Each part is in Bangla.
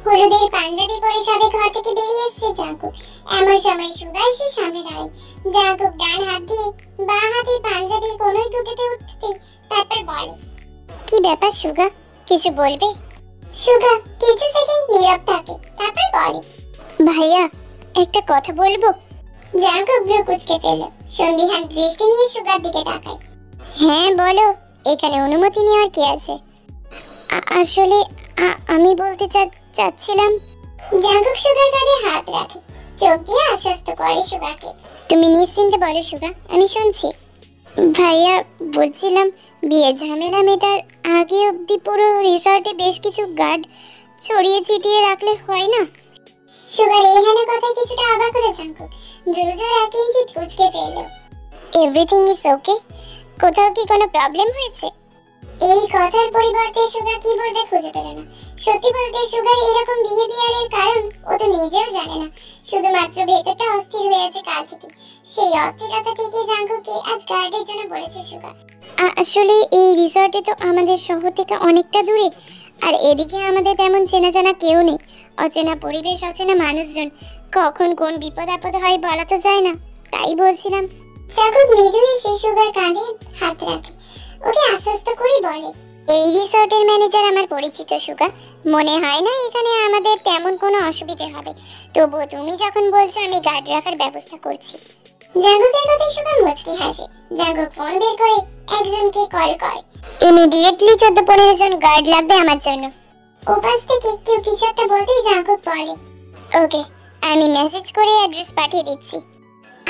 হলুদের পাঞ্জাবি পরে সবে ঘর থেকে বেরিয়ে এসেছে জাঙ্কুক। এমন সময় সুগা এসে সামনে দাঁড়ায়। জাঙ্কুক ডান হাত দিয়ে বাঁ হাতের পাঞ্জাবির কোনোই দুটোতে উঠতে তারপর বলে, কি ব্যাপার সুগা, কিছু বলবে? সুগা কিছু সেকেন্ড নীরব থাকে, তারপর বলে, ভাইয়া একটা কথা বলবো। জাঙ্কুক ভ্রু কুঁচকে ফেলল, সন্দিহান দৃষ্টি নিয়ে সুগার দিকে তাকায়। হ্যাঁ বলো, এখানে অনুমতি নেওয়ার কি আছে? আসলে আমি বলতে চাচ্ছিলাম। জাঙ্কুক সুগার কাঁধে হাত রাখে, চোখ দিয়ে আশ্বস্ত করে সুগাকে। তুমি নিশ্চিন্তে বলো সুগা, আমি শুনছি। ভাইয়া বলছিলাম, বিয়ে ঝামেলা মেটার আগে অবধি পুরো রিসর্টে বেশ কিছু গার্ড ছড়িয়ে ছিটিয়ে রাখলে হয় না? সুগার এখানে কথায় কিছুটা অবাক হলো জাঙ্কুক, ব্রুজোর কিঞ্চিত কুঁচকে ফেলল। Everything is okay? কোথাও কি কোনো প্রবলেম হয়েছে? এই কথার পরিবর্তে সুগা কি বলবে খুঁজে পেল না। সত্যি বলতে সুগার এরকম বিহেভিয়ারের কারণ ও তো নিজেও জানে না, শুধুমাত্র ভেতরটা অস্থির হয়ে আছে কাল থেকে। সেই অস্থিরতা থেকে জাঙ্কুককে আজ গার্ডের জন্য বলেছে সুগা। আসলে এই রিসর্টে তো আমাদের শহর থেকে অনেকটা দূরে, আর এদিকে আমাদের তেমন চেনা জানা কেউ নেই। অচেনা পরিবেশ, অচেনা মানুষজন, কখন কোন বিপদ আপদ হয় বলা তো যায় না, তাই বলছিলাম। জাঙ্কুক মৃদু এসে সুগার কাঁধে হাত রাখে, ওকে আশ্বস্ত করে বলে, এই রিসর্টের ম্যানেজার আমার পরিচিত সুগা, মনে হয় না এখানে আমাদের তেমন কোনো অসুবিধা হবে। তবুও তুমি যখন বলছো আমি গার্ড রাখার ব্যবস্থা করছি। জাঙ্কুকের কথায় সুগা মুচকি হাসে। জাঙ্কুক ফোন বের করে একজনকে কল করে। ইমিডিয়েটলি 14-15 জন গার্ড লাগবে আমার জন্য। ওপাশ থেকে কেউ কিছু একটা বলতেই জাঙ্কুক বলে, ওকে, আমি মেসেজ করে অ্যাড্রেস পাঠিয়ে দিচ্ছি।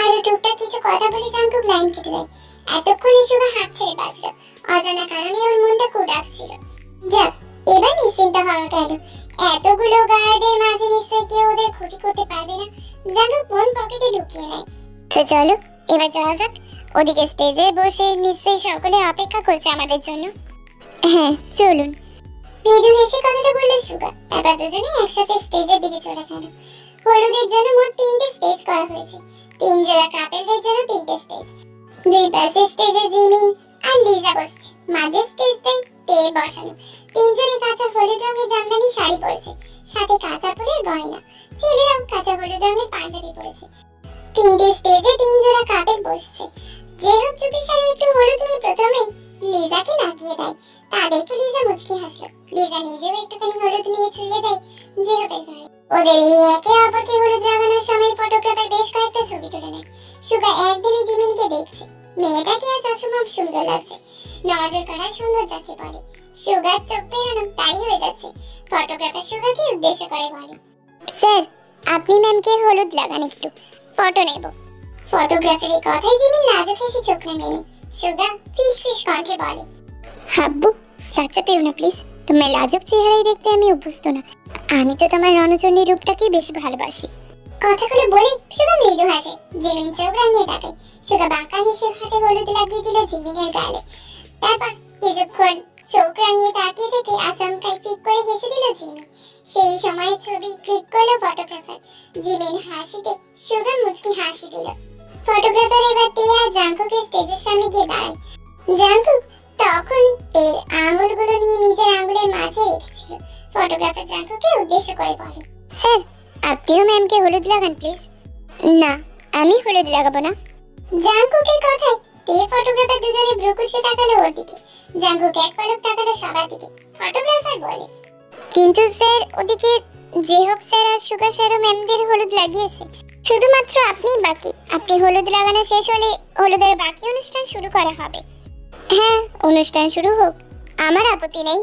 আর টুকটাক কিছু কথা বলে জাঙ্কুক লাইন কেটে দেয়। এতক্ষণে সুগা হাত ছেড়ে বাঁচল, অজানা কারণে ওর মনটা খুব ডাকছিল। যাক, এবার নিশ্চিন্ত হওয়া গেল। এতগুলো গার্ডের মাঝে নিশ্চয়ই কেউ ওদের ক্ষতি করতে পারবে না। জাঙ্কুক ফোন পকেটে ঢুকিয়ে নেয়। তো চলো এবার যাওয়া যাক, ওদিকে স্টেজে বসে নিশ্চয়ই সকলে অপেক্ষা করছে আমাদের জন্য। হ্যাঁ চলুন, মৃদু হেসে কথাটা বলল সুগা। তারপর দুজনে একসাথে স্টেজের দিকে চলে গেল। হলুদের জন্য মোট 3টে স্টেজ করা হয়েছে, 3 জোড়া কাপেলদের জন্য 3টে স্টেজ। দুই পাশে স্টেজে জিমিন আর লিজা বসছে, মাঝের স্টেজটাই তে বসানো। 3 জনে কাঁচা হলুদ রঙের জামদানি শাড়ি পরেছে, সাথে কাঁচা ফুলের গয়না। ছেলেরাও কাঁচা হলুদ রঙের পাঞ্জাবি পরেছে। 3টে স্টেজে 3 জোড়া কাপেল বসছে। জেহব চুপি সারে একটু হলুদ নিয়ে প্রথমেই লিজাকে লাগিয়ে দেয়। তা দেখে লিজা মুচকি হাসলো। লিজা নিজেও একটুখানি হলুদ নিয়ে ছুঁয়ে দেয় জেহবের গায়ে। ওদের এই একে অপরকে হলুদ লাগানোর সময় ফটোগ্রাফার বেশ কয়েকটা ছবি তুলে নেয়। সুগা একদিনে জিমিনকে দেখছে, মেয়েটাকে আজ অসম্ভব সুন্দর লাগছে। নজর কাড়া সুন্দর যাকে বলে। সুগার চোখ পেরানো তাই হয়ে যাচ্ছে। ফটোগ্রাফার সুগাকে উদ্দেশ্য করে বলে, স্যার আপনি ম্যামকে হলুদ লাগান, একটু ফটো নেব। ফটোগ্রাফারের কথাই জিমিন লাজুক হেসে চোখ নামিয়ে নেয়। সুগা ফিস ফিস কণ্ঠে বলে, হাব্বু লজ্জা পেও না প্লিজ, তোমার লাজুক চেহারাই দেখতে আমি অভ্যস্ত না। আমি তো তোমার রণচণ্ডী রূপটাকে বেশি ভালোবাসি। কথাগুলো বলে সুগা মৃদু হাসে। জিমিন চোখ রাঙিয়ে তাকায়। সুগা বাঁকা হেসে হাতে হলুদ লাগিয়ে দিল জিমিনের গালে। তারপর কিছুক্ষণ চোখ রাঙিয়ে তাকিয়ে থেকে আচমকাই ক্লিক করে হেসে দিল জিমিন। সেই সময় ছবি ক্লিক করলো ফটোগ্রাফার। জিমিন হাসিতে সুগা মুচকি হাসি দিল। ফটোগ্রাফার এবার তে আর জাঙ্কুকের স্টেজের সামনে গিয়ে দাঁড়ায়। জাঙ্কুক তখন তের আঙুলগুলো নিয়ে নিজের আঙুলের মাঝে রেখেছিল। ফটোগ্রাফার জাঙ্কুককে উদ্দেশ্য করে বলে, স্যার আপনিও ম্যামকে হলুদ লাগান প্লিজ। না আমি হলুদ লাগাবো না। জাঙ্কুকের কথায় তে ফটোগ্রাফার দুজনে ভ্রু কুঁচকে তাকালো ওর দিকে। জাঙ্কুক এক পলক তাকালো সবার দিকে। ফটোগ্রাফার বলে, কিন্তু স্যার ওদিকে জেহব স্যার আর সুগা স্যারও ম্যামদের হলুদ লাগিয়েছে, শুধুমাত্র আপনিই বাকি। আপনি হলুদ লাগানো শেষ হলে হলুদের বাকি অনুষ্ঠান শুরু করা হবে। হ্যাঁ অনুষ্ঠান শুরু হোক, আমার আপত্তি নেই।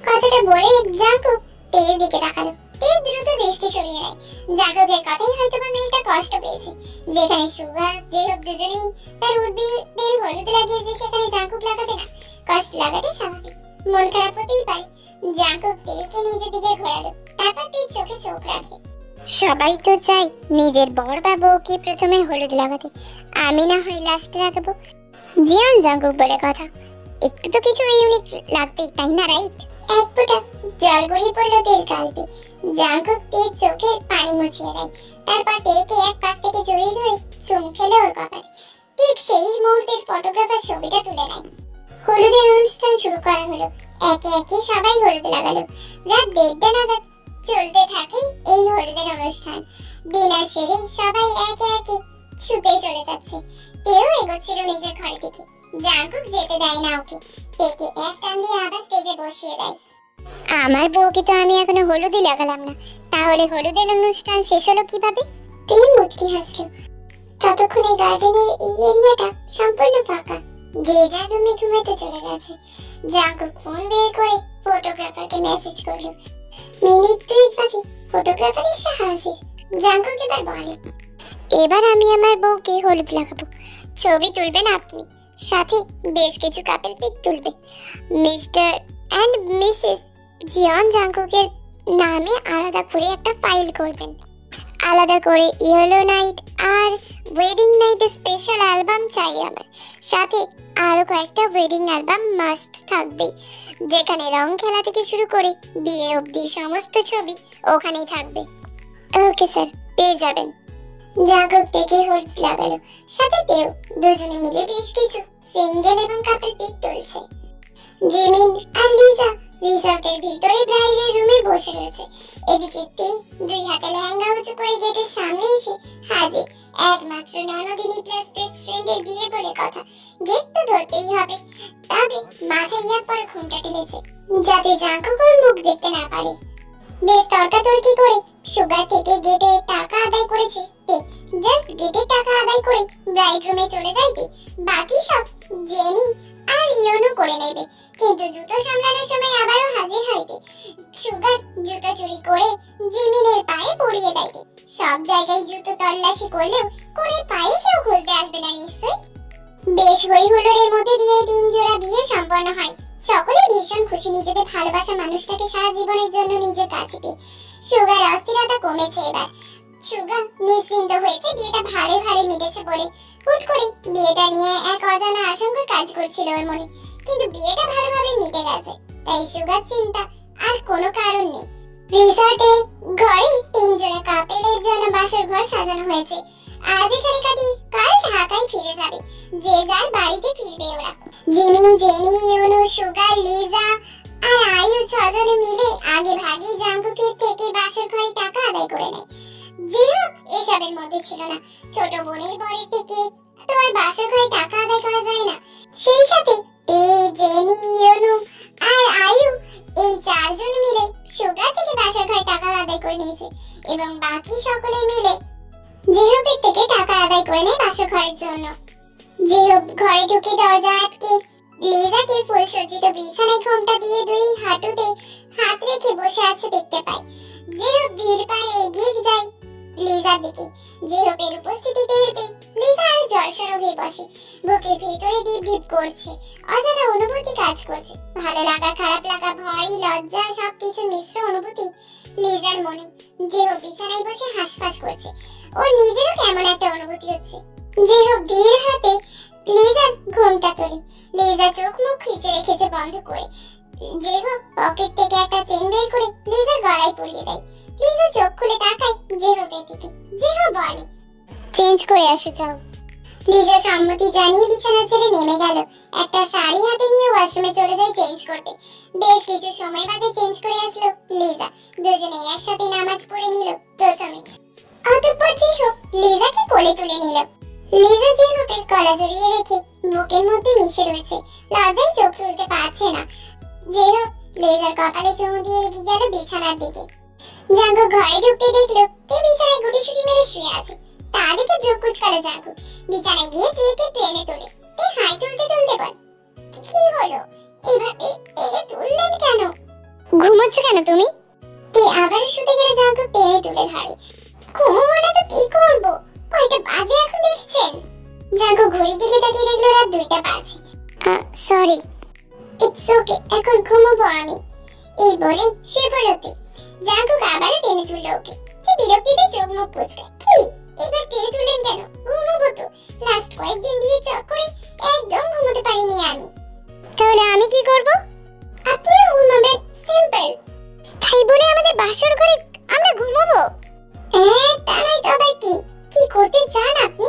কথাটা বলে জাঙ্কুক তের দিকে তাকালো। তে দ্রুত দৃষ্টি সরিয়ে নেয়। জাঙ্কুকের কথাই হয়তো বা মেয়েটা কষ্ট পেয়েছে। যেখানে সুগা জেহব দুজনেই তার উদ্ভিদের হলুদ লাগিয়েছে, সেখানে জাঙ্কুক লাগাবে না, কষ্ট লাগাতে স্বাভাবিক, মন খারাপ হতেই পারে। জাঙ্কুক তেকে নিজের দিকে ঘোরালো, তারপর তে চোখে চোখ রাখে। সবাই তো চাই নিজের বর বা বউকে প্রথমে হলুদ লাগাতে, আমি না হয় লাস্টে লাগাবো। জিয়ান জাঙ্কুক বলে কথা, একটু তো কিছু ইউনিক লাগবেই তাই না, রাইট? এক ফোঁটা জল গড়িয়ে পড়লো তের গালবে। জাঙ্কুক তের চোখে পানি মুছিয়ে দেয়। তারপর তেকে এক পাশ থেকে জড়িয়ে ধরে চুম খেলো ওর কপালে। ঠিক সেই মুহূর্তের ফটোগ্রাফার ছবিটা তুলে নেয়। হলুদের অনুষ্ঠান শুরু করা হলো। একে একে সবাই হলুদ লাগালো। রাত 1:30 নাগাদ চলতে থাকে এই হলুদের অনুষ্ঠান। ডিনার সেরে সবাই একে একে ছুটে চলে যাচ্ছে। তেও এগোচ্ছিল নিজের ঘরের দিকে। জাঙ্কুক যেতে দেয় না ওকে, পেকে এক টান দিয়ে আবার স্টেজে বসিয়ে দেয়। আমার বউকে তো আমি এখনো হলুদই লাগালাম না, তাহলে হলুদের অনুষ্ঠান শেষ হলো কিভাবে? তেও মুচকি হাসলো। ততক্ষণে গার্ডেনের এই এরিয়াটা সম্পূর্ণ ফাঁকা, যে যার রুমে ঘুমাতে চলে গেছে। জাঙ্কুক ফোন বের করে ফটোগ্রাফারকে মেসেজ করলো। মিনিট 2 বাদে ফটোগ্রাফার এসে হাজির। জাঙ্কুক এবার বলে, এবার আমি আমার বউকে হলুদ লাগাবো, ছবি তুলবেন আপনি, সাথে বেশ কিছু কাপল পিক তুলবে। মিস্টার এন্ড মিসেস জিয়ন জাঙ্কুকের নামে আলাদা করে একটা ফাইল করবেন। আলাদা করে ইয়েলো নাইট আর ওয়েডিং নাইটের স্পেশাল অ্যালবাম চাই আমার, সাথে আরো কয়েকটা ওয়েডিং অ্যালবাম মাস্ট থাকবে, যেখানে রং খেলা থেকে শুরু করে বিয়ে অবধি সমস্ত ছবি ওখানেই থাকবে। ওকে স্যার, পেয়ে যাবেন। জাঙ্কুক থেকে হলুদ লাগালো, সাথে তেও দুজনে মিলে বেশ কিছু সিঙ্গেল এবং কাপল পিক তুলছে। জিমিন আর লিজা রিসর্টের ভিতরে ব্রাইডের রুমে বসে রয়েছে। এদিকে তে দুই হাতে লেহেঙ্গা উঁচু করে গেটের সামনে এসে হাজির। একমাত্র ননদিনী প্লাস বেস্ট ফ্রেন্ডের বিয়ে বলে কথা, গেট তো ধরতেই হবে। তবে মাথায় এক পরে ঘুমটা টেনেছে, যাতে জাঙ্কুক ওর মুখ দেখতে না পারে। বেশ তর্কাতর্কি করে সুগার থেকে গেটে টাকা আদায় করেছে তে। জাস্ট গেটের টাকা আদায় করে ব্রাইড রুমে চলে যাইতে বাকি সব জেনি আর ইয়নো করে নেবে। কিন্তু জুতো সামলানোর সময় আবারও হাজির হইতে সুগার জুতো চুরি করে জিমিনের পায়ে পরিয়ে দেয়। সব জায়গায় জুতো তল্লাশি করলেও কোণের পায়ে কেউ খুঁজতে আসবে না নিশ্চয়। বেশ হই হুল্লোড়ের মধ্যে দিয়ে দিন জোড়া বিয়ে সম্পন্ন হয়। সকলে ভীষণ খুশি নিজেদের ভালোবাসা মানুষটাকে সারা জীবনের জন্য নিজের কাছে পেয়ে। সুগার অস্থিরতা কমেছে এবার। সুগার নিশ্চিন্ত হয়েছে বিয়েটা ভারে ভারে মিটেছে বলে। হুট করে বিয়েটা নিয়ে এক অজানা আশঙ্কা কাজ করছিল ওর মনে, কিন্তু বিয়েটা ভালোভাবে মিটে গেছে, তাই সুগার চিন্তা আর কোনো কারণ নেই। রিসর্টে ঘরে 3 জোড়া কাপেলের জন্য বাসর ঘর সাজানো হয়েছে। আজ এখানে কাটিয়ে কাল ঢাকায় ফিরে যাবে, যে যার বাড়িতে ফিরবে ওরা। জিমিন, জেনি, ইউনু, সুগার, লিজা আর আয়ু 6 জনে মিলে আগে ভাগে জাঙ্কুকের থেকে বাসর ঘরে টাকা আদায় করে নেয়। জিহো এসবের মধ্যে ছিল না। ছোট বোনের বরের থেকে তো আর বাসর ঘরে টাকা আদায় করা যায় না। সেই সাথে তে, জেনি, ইউনু আর আয়ু এই 4 জন মিলে সুগার থেকে বাসর ঘরে টাকা আদায় করে নিয়েছে, এবং বাকি সকলে মিলে জিহোপের থেকে টাকা আদায় করে নেয় বাসর ঘরের জন্য। জিহোপ ঘরে ঢুকে দরজা আটকে লিজাকে ফুল সজ্জিত বিছানায় ঘোমটা দিয়ে 2 হাঁটুতে হাত রেখে বসে আছে দেখতে পায়। জিহোপ ধীর পায়ে এগিয়ে যায় লিজার দিকে। জিহোপের উপস্থিতি টের পেয়ে লিজা আর জড়সড় হয়ে বসে। বুকের ভেতরে ডিপ ডিপ করছে, অজানা অনুভূতি কাজ করছে। ভালো লাগা, খারাপ লাগা, ভয়, লজ্জা সবকিছু মিশ্র অনুভূতি লিজার মনে। জিহোপ বিছানায় বসে হাঁসফাঁস করছে, ওর নিজেরও কেমন একটা অনুভূতি হচ্ছে। জিহোপ ধীর হাতে লিজার ঘোমটা তোলে। লিজা চোখ মুখ খিচে রেখেছে বন্ধ করে। জিহোপ পকেট থেকে একটা চেইন বের করে লিজার গলায় পরিয়ে দেয়। লিজা চোখ খুলে তাকায় জিহোপের দিকে। জিহোপ বলে, চেঞ্জ করে আসো যাও। লিজা সম্মতি জানিয়ে বিছানা ছেড়ে নেমে গেল। একটা শাড়ি হাতে নিয়ে ওয়াশরুমে চলে যায় চেঞ্জ করতে। বেশ কিছু সময় বাদে চেঞ্জ করে আসলো লিজা। দুজনে একসাথে নামাজ পড়ে নিল প্রথমে। অতঃপর জিহোপ লিজাকে কোলে তুলে নিল। লিজা জিহোপের গলা জড়িয়ে রেখে বুকের মধ্যে মিশে রয়েছে, লজ্জায় চোখ তুলতে পারছে না। জিহোপ লিজার কপালে চুমু দিয়ে এগিয়ে গেল বিছানার দিকে। জাঙ্কুক ঘরে ঢুকতে দেখলো তে বিছানায় গুটিসুটি মেরে শুয়ে আছে। তা দেখে ভ্রু কুঁচকালো জাঙ্কুক। বিছানায় গিয়ে তেকে টেনে তোলে। তে হাই তুলতে তুলতে বল, কি হলো? এভাবে টেনে তুললেন কেন? ঘুমোচ্ছ কেন তুমি? তে আবার শুতে গেলে জাঙ্কুক টেনে তুলে ধরে। ঘুমোবো না তো কি করবো? কয়টা বাজে এখন দেখছেন? জাঙ্কুক ঘড়ির দিকে তাকিয়ে দেখলো রাত 2টা বাজে। সরি, ইটস ওকে, এখন ঘুমোবো আমি, এই বলে শুয়ে পড়ল তে। জাঙ্কুক আবারও টেনে তুললো ওকে। তে বিরক্তিতে চোখ মুখ কুঁচকায়। কি এবার টেনে তুললেন কেন? ঘুমোবো তো। লাস্ট কয়েকদিন বিয়ে চক্করে একদম ঘুমোতে পারিনি আমি। তাহলে আমি কি করব? আপনিও ঘুমাবেন, সিম্পল। তাই বলে আমাদের বাসর ঘরে আমরা ঘুমাবো? হ্যাঁ, তা নয় তো আবার কি? কি করতে চান আপনি?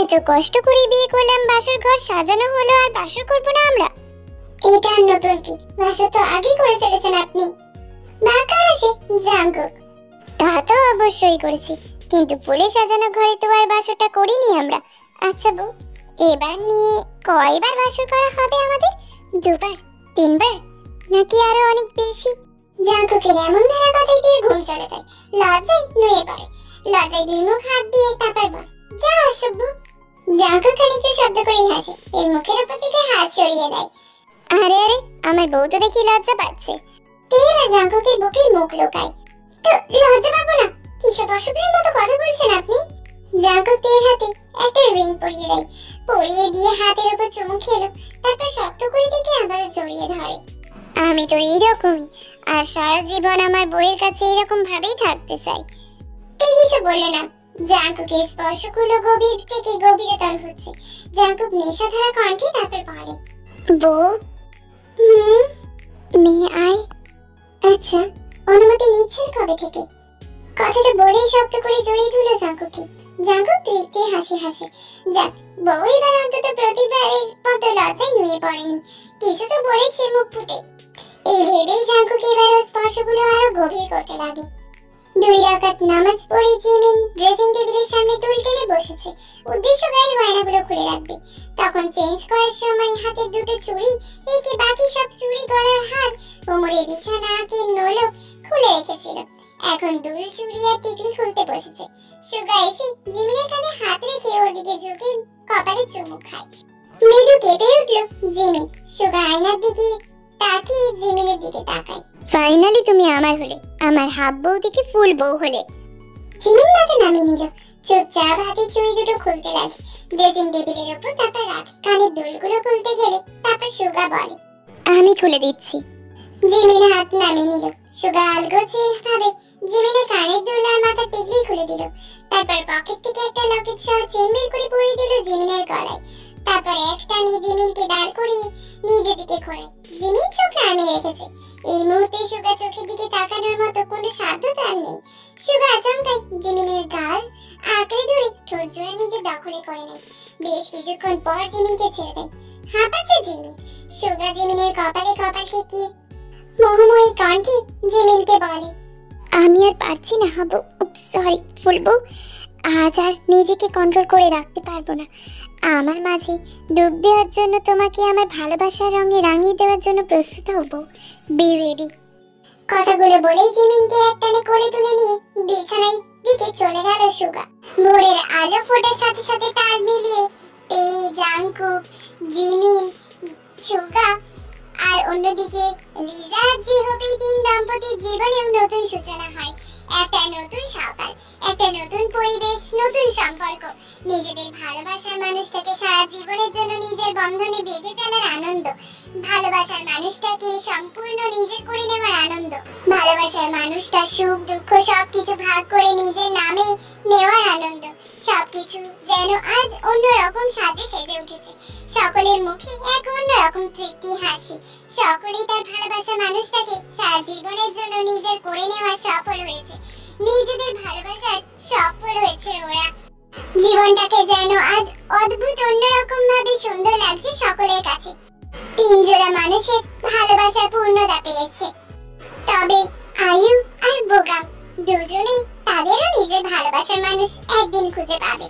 এত কষ্ট করে বিয়ে করলাম, বাসর ঘর সাজানো হলো, আর বাসর করব না আমরা? এটা নতুন কি? বাসর তো আগে করে ফেলেছেন আপনি। বাঁকা হাসে জাঙ্কুক। তা তো অবশ্যই করেছি, কিন্তু ফুলে সাজানো ঘরে তো আর বাসরটা করিনি আমরা। আচ্ছা বউ, এবার নিয়ে কয়বার বাসর করা হবে আমাদের? 2বার, 3বার, নাকি আরো অনেক বেশি? জাঙ্কুকের এমন ধারা কথায় দিয়ে ঘুম চলে যায়। লজ্জায় নুয়ে পড়ে। লজ্জায় 2 মুখ হাত দিয়ে তারপর বলে, যা অসভ্য। জাঙ্কুক খানিকটা শব্দ করেই হাসে, এর মুখের উপর থেকে হাত সরিয়ে দেয়। আরে আরে, আমার বউ তো দেখি লজ্জা পাচ্ছে। তেরা জাঙ্কুকের বুকে মুখ লোকায়। তো লজ্জা পাবো না? কিসব অসভ্যের মতো কথা বলছেন আপনি? জাঙ্কুক তের হাতে একটা রিং পরিয়ে দেয়। পরিয়ে দিয়ে হাতের উপর চুমু খেলো, তারপর শক্ত করে দেখে আবার জড়িয়ে ধরে। আমি তো এইরকমই, আর সারা জীবন আমার বউয়ের কাছে এরকম ভাবেই থাকতে চাই। তে কিছু বললো না। জাঙ্কুকের স্পর্শগুলো গভীর থেকে গভীরতর হচ্ছে। জাঙ্কুক নেশাধরা কণ্ঠে তারপর বলে, বউ, মেয়ে আয়। আচ্ছা, অনুমতি নিচ্ছেন কবে থেকে? কথাটা বলেই শক্ত করে জড়িয়ে ধরল জাঙ্কুকে। জাঙ্কুক তৃপ্তির হাসি হাসে। যাক, বউ এবার অন্তত প্রতিবারের মতো লজ্জায় নুয়ে পড়েনি, কিছু তো বলেছে মুখ ফুটে। এই ভেবেই জাঙ্কুক এবার স্পর্শগুলো আরো গভীর করতে লাগে। 2 রাকাত নামাজ পড়ে জিমিন ড্রেসিং টেবিলের সামনে টুল টেনে বসেছে। উদ্দেশ্য গায়ের গয়নাগুলো খুলে রাখবে। তখন চেঞ্জ করার সময় হাতে 2টো চুড়ি রেখে বাকি সব চুড়ি গলার হার, কোমরের বিছানাকে নোলক খুলে রেখেছিল। এখন দুল চুড়ি আর টিকলি খুলতে বসেছে। সুগা এসে জিমিনের কাঁধে হাত রেখে ওর দিকে ঝুঁকে কপালে চুমু খায়। মৃদু কেঁপে উঠল জিমিন। সুগা আয়নার দিকে তাকিয়ে জিমিনের দিকে তাকায়। ফাইনালি তুমি আমার হলে, আমার হাফ বউ থেকে ফুল বউ হলে। জিমিন মাথা নামিয়ে নিল, চুপচাপ হাতে চুড়ি 2টো খুলতে লাগে। ড্রেসিং টেবিলের উপর তারপর রাখে। কানের দুলগুলো খুলতে গেলে তারপর সুগা বলে, আমি খুলে দিচ্ছি। জিমিন হাত নামিয়ে নিল। সুগা আলগোছে ভাবে জিমিনের কানের দুল আর মাথা টিকলি খুলে দিল। তারপর পকেট থেকে একটা লকেট সহ চেন বের করে পরিয়ে দিল জিমিনের গলায়। তারপর একটা নিয়ে জিমিনকে দাঁড় করিয়ে নিজের দিকে ঘোরে। জিমিন চোখ নামিয়ে রেখেছে। এই মুহূর্তে সুগা চোখের দিকে তাকানোর মতো কোনো সাধ্য তার নেই। সুগা আচমকাই জিমিনের গাল আঁকড়ে ধরে ঠোঁট জোড়া নিজের দখলে করে নেয়। বেশ কিছুক্ষণ পর জিমিনকে ছেড়ে দেয়। হাঁপাচ্ছে জিমিন। সুগা জিমিনের কপালে কপাল ঠেকিয়ে মোহময়ী কণ্ঠে জিমিনকে বলে, আমি আর পারছি না হাবু, সরি ফুলবো, আজ আর নিজেকে কন্ট্রোল করে রাখতে পারবো না। আমার মাঝে ডুব দেওয়ার জন্য, তোমাকে আমার ভালোবাসার রঙে রাঙিয়ে দেওয়ার জন্য প্রস্তুত হব। Be ready. কথাগুলো বলেই জিমিনকে একটানে কোলে তুলে নিয়ে বিছানায় দিকে চলে গেল সুগা। ভোরের আলো ফোটার সাথে সাথে তাল মিলিয়ে তে, জাঙ্কুক, জিমিন, সুগা আর অন্যদিকে লিজা জিহবি 3 দম্পতির জীবনেও নতুন সূচনা হয়। একটা নতুন সকাল, একটা নতুন পরিবেশ, নতুন সম্পর্ক। নিজেদের ভালোবাসার মানুষটাকে সারা জীবনের জন্য নিজের বন্ধনে বেঁধে ফেলার আনন্দ, ভালোবাসার মানুষটাকে সম্পূর্ণ নিজের করে নেওয়ার আনন্দ, ভালোবাসার মানুষটা সুখ দুঃখ সবকিছু ভাগ করে নিজের নামে নেওয়ার আনন্দ। সবকিছু যেন আজ অন্যরকম সাজে সেজে উঠেছে। সকলের মুখে এক অন্যরকম তৃপ্তি হাসি। সকলেই তার ভালোবাসার মানুষটাকে সারা জীবনের জন্য নিজের করে নেওয়া সফল হয়েছে। নিজেদের ভালোবাসার সফল হয়েছে ওরা। জীবনটাকে যেন আজ অদ্ভুত অন্যরকম ভাবে সুন্দর লাগছে সকলের কাছে। 3 জোড়া মানুষের ভালোবাসার পূর্ণতা পেয়েছে। তবে আয়ু আর বোগাম দুজনেই তাদেরও নিজের ভালোবাসার মানুষ একদিন খুঁজে পাবে।